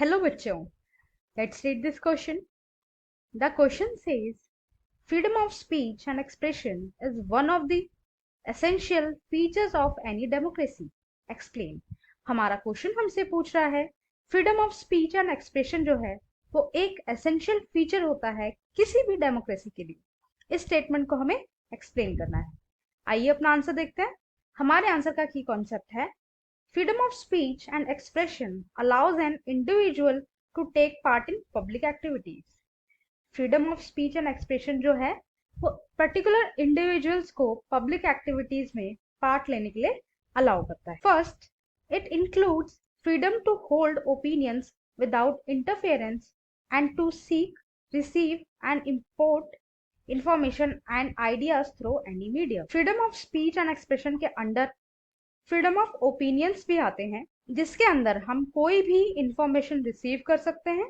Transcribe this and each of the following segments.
Hello बच्चों, let's read this question. The question says freedom of speech and expression is one of the essential features of any democracy. Explain. हमारा question हमसे पूछ रहा है freedom of speech and expression जो है वो एक एसेंशियल फीचर होता है किसी भी डेमोक्रेसी के लिए. इस स्टेटमेंट को हमें एक्सप्लेन करना है. आइए अपना आंसर देखते हैं. हमारे आंसर का की कॉन्सेप्ट है freedom of speech and expression allows an individual to take part in public activities. Freedom of speech and expression जो है वो पर्टिकुलर इंडिविजुअल्स को पब्लिक एक्टिविटीज में पार्ट लेने के लिए अलाउ करता है. First, it includes freedom to hold opinions without interference and to seek, receive and import information and ideas through any media. Freedom of speech and expression के under freedom of opinions भी आते हैं, जिसके अंदर हम कोई भी इंफॉर्मेशन रिसीव कर सकते हैं,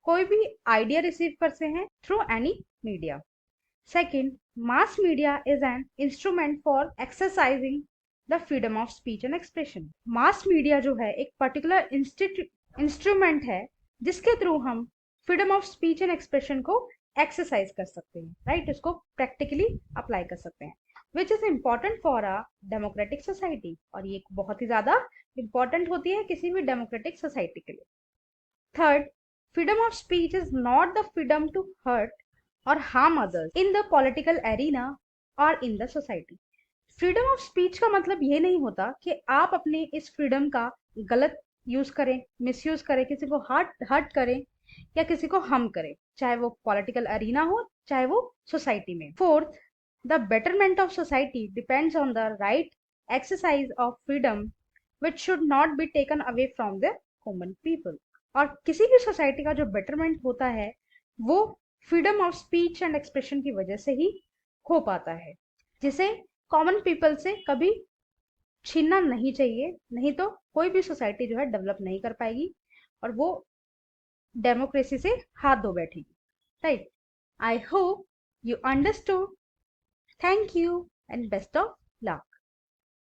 कोई भी आइडिया रिसीव करते हैं through any media. Second, mass media is an instrument for exercising the freedom of speech and expression. Mass media जो है एक पर्टिकुलर इंस्ट्रूमेंट है जिसके थ्रू हम freedom of speech and expression को एक्सरसाइज कर सकते हैं, राइट. इसको प्रैक्टिकली अप्लाई कर सकते हैं, which is important for a democratic society. और ये बहुत ही ज्यादा इंपॉर्टेंट होती है किसी भी डेमोक्रेटिक सोसाइटी के लिए. Third, freedom of speech is not the freedom to hurt or harm others in the political arena or in the society. freedom of speech का मतलब ये नहीं होता कि आप अपने इस freedom का गलत यूज करें, मिसयूज करें, किसी को हर्ट करें या किसी को harm करें, चाहे वो पॉलिटिकल अरीना हो चाहे वो सोसाइटी में. Fourth, the betterment of society depends on the right exercise of freedom which should not be taken away from the common people. और किसी भी सोसाइटी का जो बेटरमेंट होता है वो freedom of speech and expression की वजह से ही हो पाता है, जिसे कॉमन पीपल से कभी छीनना नहीं चाहिए. नहीं तो कोई भी सोसाइटी जो है डेवलप नहीं कर पाएगी और वो डेमोक्रेसी से हाथ धो बैठेगी, right. I hope you understood. Thank you and best of luck.